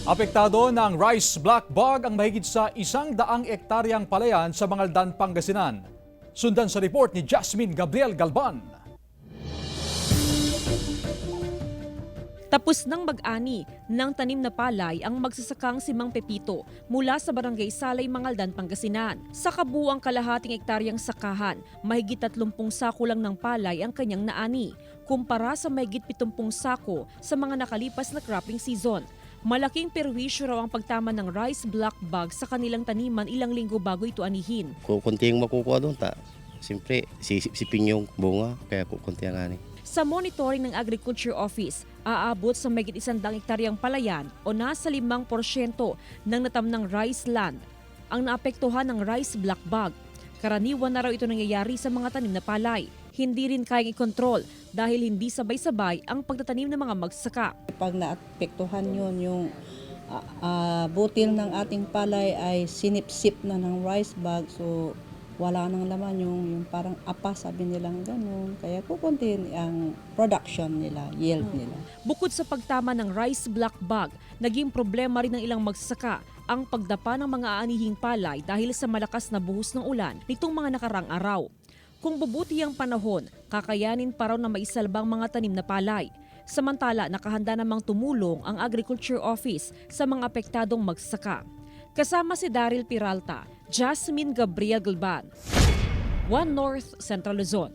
Apektado ng rice black bug ang mahigit sa 100 ektaryang palayan sa Mangaldan, Pangasinan. Sundan sa report ni Jasmine Gabriel Galban. Tapos nang mag-ani ng tanim na palay ang magsasakang si Mang Pepito mula sa Barangay Salay, Mangaldan, Pangasinan. Sa kabuuang kalahating ektaryang sakahan, mahigit 30 sako lang ng palay ang kanyang naani, kumpara sa mahigit 70 sako sa mga nakalipas na cropping season. Malaking perwisyo raw ang pagtama ng rice black bug sa kanilang taniman ilang linggo bago ito anihin. Kunti yung makukuha doon, siyempre sipin yung bunga, kaya kunti ang ani. Sa monitoring ng Agriculture Office, aabot sa mahigit 100 ektaryang palayan o nasa 5% ng natamnang rice land ang naapektuhan ng rice black bug. Karaniwan na raw ito nangyayari sa mga tanim na palay. Hindi rin kayang i-control dahil hindi sabay-sabay ang pagtatanim ng mga magsasaka. Pag naapektuhan yun, yung butil ng ating palay ay sinipsip na ng rice bag, so wala nang laman yung parang apa, sabi nilang ganun. Kaya kukuntin ang production nila, yield nila. Bukod sa pagtama ng rice black bug, naging problema rin ng ilang magsasaka ang pagdapa ng mga aanihing palay dahil sa malakas na buhos ng ulan nitong mga nakarang araw. Kung bubuti ang panahon, kakayanin pa raw na maisalbang mga tanim na palay. Samantala, nakahanda namang tumulong ang Agriculture Office sa mga apektadong magsasaka. Kasama si Daryl Peralta, Jasmine Gabriel Galban, One North Central Luzon.